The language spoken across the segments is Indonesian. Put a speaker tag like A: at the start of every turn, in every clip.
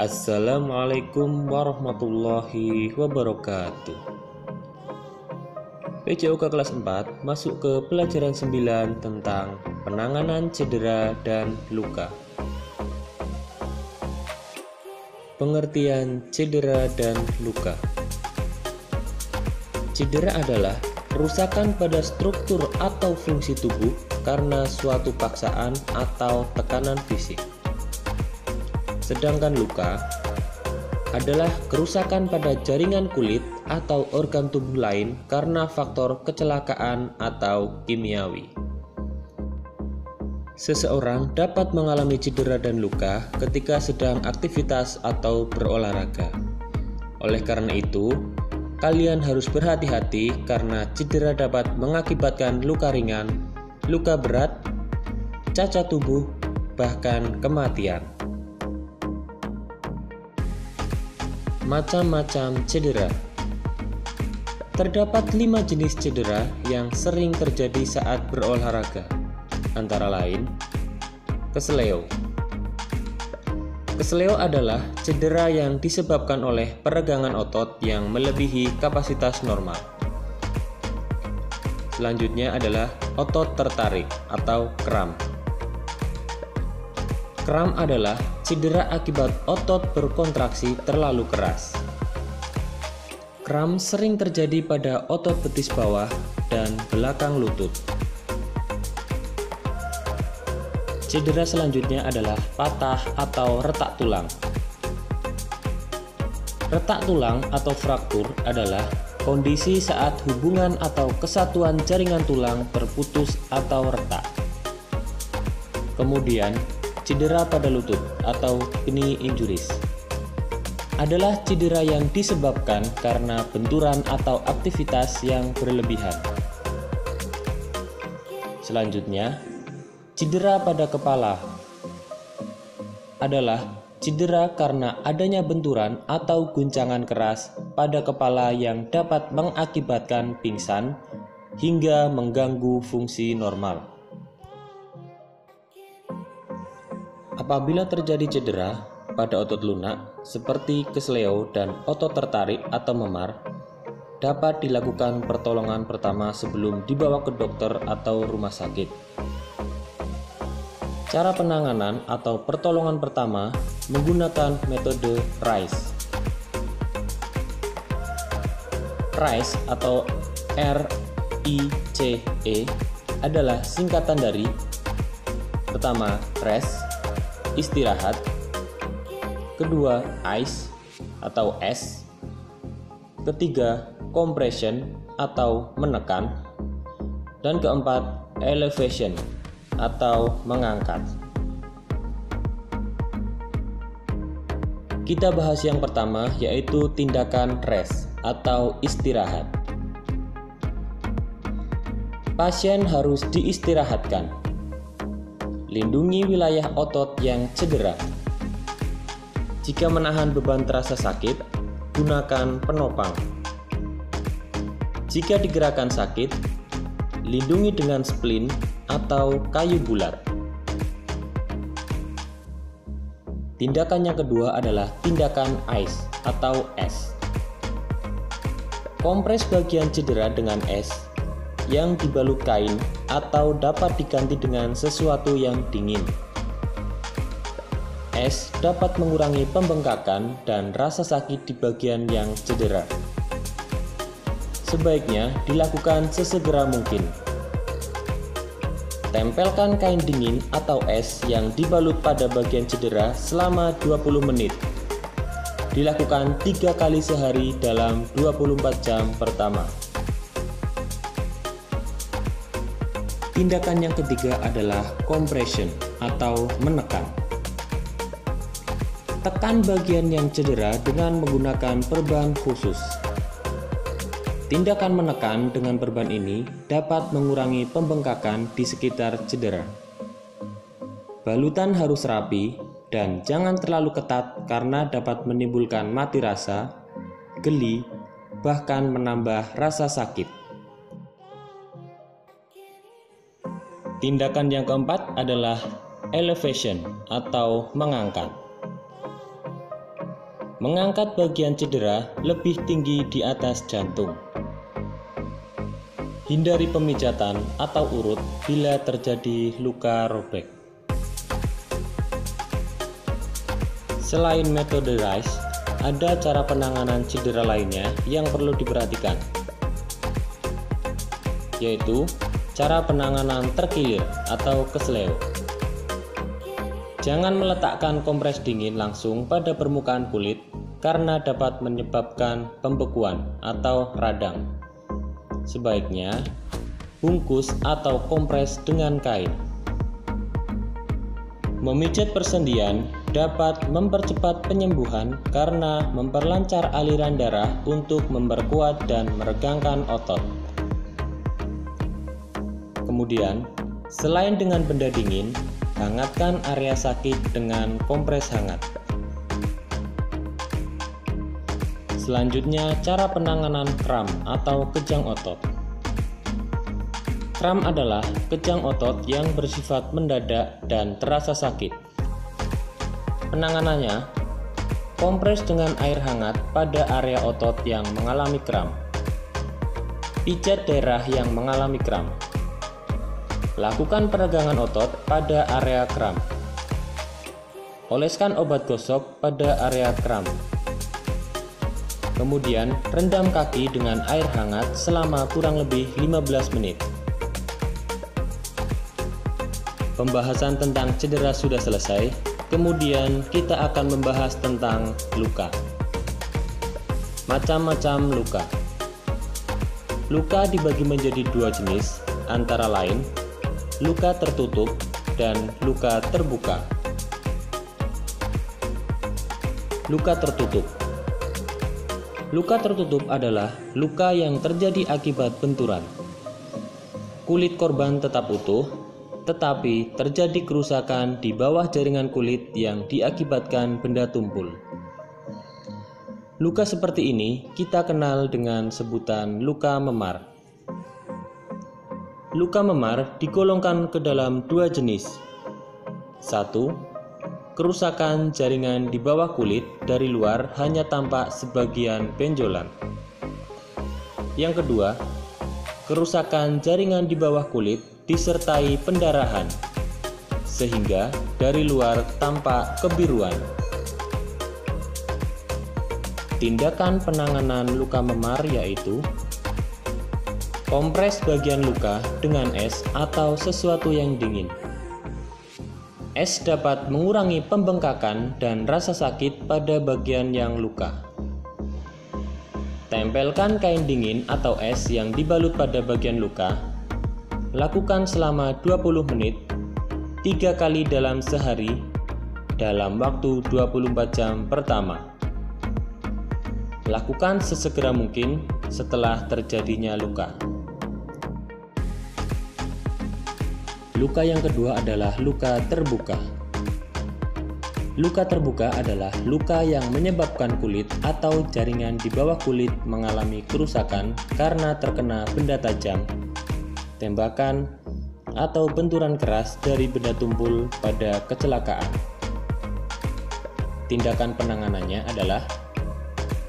A: Assalamualaikum warahmatullahi wabarakatuh. PJOK kelas 4 masuk ke pelajaran 9 tentang penanganan cedera dan luka. Pengertian cedera dan luka. Cedera adalah kerusakan pada struktur atau fungsi tubuh karena suatu paksaan atau tekanan fisik. Sedangkan luka adalah kerusakan pada jaringan kulit atau organ tubuh lain karena faktor kecelakaan atau kimiawi. Seseorang dapat mengalami cedera dan luka ketika sedang aktivitas atau berolahraga. Oleh karena itu, kalian harus berhati-hati karena cedera dapat mengakibatkan luka ringan, luka berat, cacat tubuh, bahkan kematian. Macam-macam cedera. Terdapat 5 jenis cedera yang sering terjadi saat berolahraga, antara lain kesleo. Kesleo adalah cedera yang disebabkan oleh peregangan otot yang melebihi kapasitas normal. Selanjutnya adalah otot tertarik atau kram. Kram adalah cedera akibat otot berkontraksi terlalu keras. Kram sering terjadi pada otot betis bawah dan belakang lutut. Cedera selanjutnya adalah patah atau retak tulang. Retak tulang atau fraktur adalah kondisi saat hubungan atau kesatuan jaringan tulang terputus atau retak. Kemudian, cedera pada lutut atau knee injuries adalah cedera yang disebabkan karena benturan atau aktivitas yang berlebihan. Selanjutnya, cedera pada kepala adalah cedera karena adanya benturan atau guncangan keras pada kepala yang dapat mengakibatkan pingsan hingga mengganggu fungsi normal. Apabila terjadi cedera pada otot lunak seperti kesleo dan otot tertarik atau memar, dapat dilakukan pertolongan pertama sebelum dibawa ke dokter atau rumah sakit. Cara penanganan atau pertolongan pertama menggunakan metode RICE. RICE atau RICE adalah singkatan dari pertama rest, istirahat, kedua ice atau es, ketiga compression atau menekan, dan keempat elevation atau mengangkat. Kita bahas yang pertama, yaitu tindakan rest atau istirahat. Pasien harus diistirahatkan. Lindungi wilayah otot yang cedera. Jika menahan beban terasa sakit, gunakan penopang. Jika digerakkan sakit, lindungi dengan splint atau kayu bulat. Tindakan yang kedua adalah tindakan ice atau es. Kompres bagian cedera dengan es yang dibalut kain atau dapat diganti dengan sesuatu yang dingin. Es dapat mengurangi pembengkakan dan rasa sakit di bagian yang cedera. Sebaiknya dilakukan sesegera mungkin. Tempelkan kain dingin atau es yang dibalut pada bagian cedera selama 20 menit. Dilakukan 3 kali sehari dalam 24 jam pertama. Tindakan yang ketiga adalah compression atau menekan. Tekan bagian yang cedera dengan menggunakan perban khusus. Tindakan menekan dengan perban ini dapat mengurangi pembengkakan di sekitar cedera. Balutan harus rapi dan jangan terlalu ketat karena dapat menimbulkan mati rasa, geli, bahkan menambah rasa sakit. Tindakan yang keempat adalah elevation atau mengangkat. Mengangkat bagian cedera lebih tinggi di atas jantung. Hindari pemijatan atau urut bila terjadi luka robek. Selain metode RICE, ada cara penanganan cedera lainnya yang perlu diperhatikan, yaitu cara penanganan terkilir atau kesleo. Jangan meletakkan kompres dingin langsung pada permukaan kulit karena dapat menyebabkan pembekuan atau radang. Sebaiknya bungkus atau kompres dengan kain. Memijat persendian dapat mempercepat penyembuhan karena memperlancar aliran darah untuk memperkuat dan meregangkan otot. Kemudian, selain dengan benda dingin, hangatkan area sakit dengan kompres hangat. Selanjutnya, cara penanganan kram atau kejang otot. Kram adalah kejang otot yang bersifat mendadak dan terasa sakit. Penanganannya, kompres dengan air hangat pada area otot yang mengalami kram. Pijat daerah yang mengalami kram. Lakukan peregangan otot pada area kram. Oleskan obat gosok pada area kram. Kemudian rendam kaki dengan air hangat selama kurang lebih 15 menit. Pembahasan tentang cedera sudah selesai. Kemudian kita akan membahas tentang luka. Macam-macam luka. Luka dibagi menjadi dua jenis, antara lain luka tertutup dan luka terbuka. Luka tertutup. Luka tertutup adalah luka yang terjadi akibat benturan. Kulit korban tetap utuh, tetapi terjadi kerusakan di bawah jaringan kulit yang diakibatkan benda tumpul. Luka seperti ini kita kenal dengan sebutan luka memar. Luka memar digolongkan ke dalam dua jenis. 1. Kerusakan jaringan di bawah kulit dari luar hanya tampak sebagian benjolan. Yang kedua, kerusakan jaringan di bawah kulit disertai pendarahan, sehingga dari luar tampak kebiruan. Tindakan penanganan luka memar yaitu kompres bagian luka dengan es atau sesuatu yang dingin. Es dapat mengurangi pembengkakan dan rasa sakit pada bagian yang luka. Tempelkan kain dingin atau es yang dibalut pada bagian luka. Lakukan selama 20 menit, 3 kali dalam sehari, dalam waktu 24 jam pertama. Lakukan sesegera mungkin setelah terjadinya luka. Luka yang kedua adalah luka terbuka. Luka terbuka adalah luka yang menyebabkan kulit atau jaringan di bawah kulit mengalami kerusakan karena terkena benda tajam, tembakan, atau benturan keras dari benda tumpul pada kecelakaan. Tindakan penanganannya adalah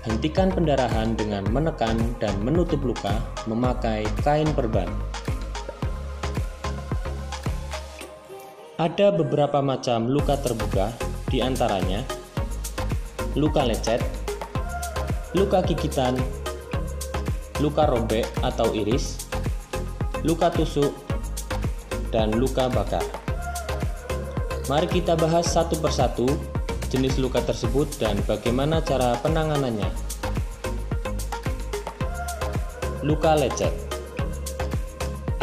A: hentikan pendarahan dengan menekan dan menutup luka memakai kain perban. Ada beberapa macam luka terbuka, di antaranya luka lecet, luka gigitan, luka robek atau iris, luka tusuk, dan luka bakar. Mari kita bahas satu persatu jenis luka tersebut dan bagaimana cara penanganannya. Luka lecet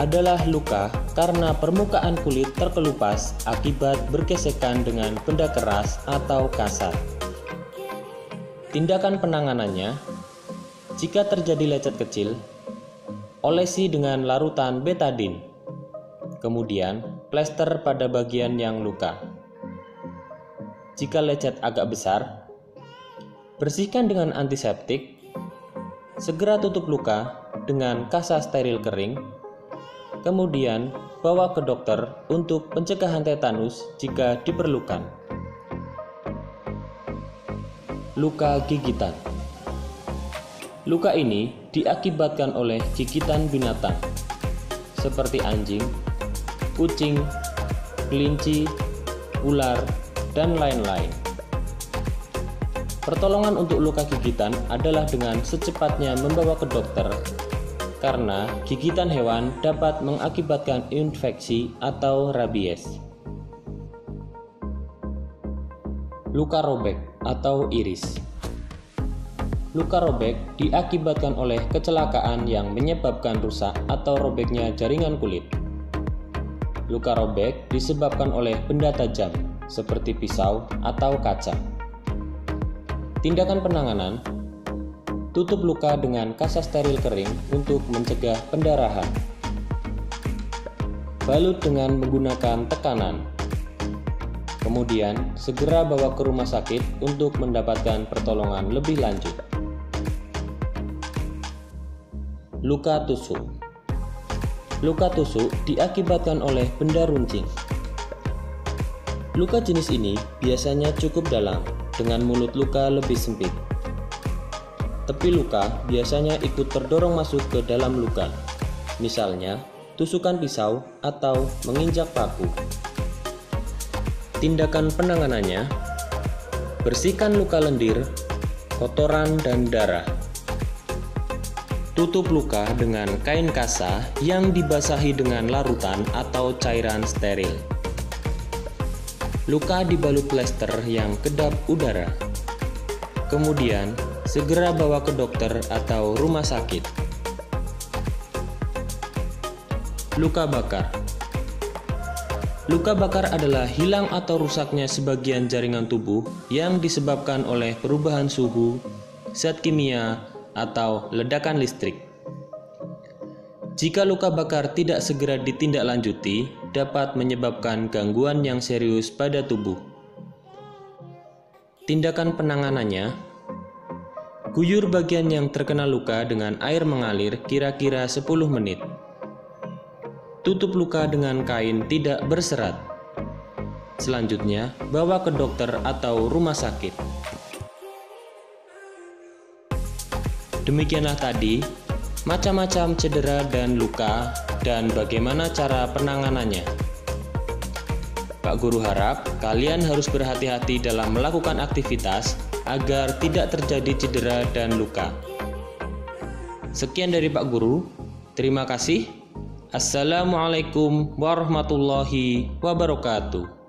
A: adalah luka karena permukaan kulit terkelupas akibat bergesekan dengan benda keras atau kasar. Tindakan penanganannya, jika terjadi lecet kecil, olesi dengan larutan betadin, kemudian plester pada bagian yang luka. Jika lecet agak besar, bersihkan dengan antiseptik, segera tutup luka dengan kasa steril kering, kemudian bawa ke dokter untuk pencegahan tetanus jika diperlukan. luka gigitan. Luka ini diakibatkan oleh gigitan binatang seperti anjing, kucing, kelinci, ular, dan lain-lain. Pertolongan untuk luka gigitan adalah dengan secepatnya membawa ke dokter, karena gigitan hewan dapat mengakibatkan infeksi atau rabies. Luka robek atau iris. Luka robek diakibatkan oleh kecelakaan yang menyebabkan rusak atau robeknya jaringan kulit. Luka robek disebabkan oleh benda tajam seperti pisau atau kaca. Tindakan penanganan: tutup luka dengan kasa steril kering untuk mencegah pendarahan. Balut dengan menggunakan tekanan. Kemudian segera bawa ke rumah sakit untuk mendapatkan pertolongan lebih lanjut. Luka tusuk. Luka tusuk diakibatkan oleh benda runcing. Luka jenis ini biasanya cukup dalam, dengan mulut luka lebih sempit. Tepi luka biasanya ikut terdorong masuk ke dalam luka, misalnya tusukan pisau atau menginjak paku. Tindakan penanganannya: bersihkan luka lendir, kotoran, dan darah. Tutup luka dengan kain kasa yang dibasahi dengan larutan atau cairan steril. Luka dibalut plester yang kedap udara. Kemudian segera bawa ke dokter atau rumah sakit. Luka bakar. Luka bakar adalah hilang atau rusaknya sebagian jaringan tubuh yang disebabkan oleh perubahan suhu, zat kimia, atau ledakan listrik. Jika luka bakar tidak segera ditindaklanjuti, dapat menyebabkan gangguan yang serius pada tubuh. Tindakan penanganannya: guyur bagian yang terkena luka dengan air mengalir kira-kira 10 menit. Tutup luka dengan kain tidak berserat. Selanjutnya, bawa ke dokter atau rumah sakit. Demikianlah tadi macam-macam cedera dan luka dan bagaimana cara penanganannya. Pak Guru harap kalian harus berhati-hati dalam melakukan aktivitas agar tidak terjadi cedera dan luka. Sekian dari Pak Guru. Terima kasih. Assalamualaikum warahmatullahi wabarakatuh.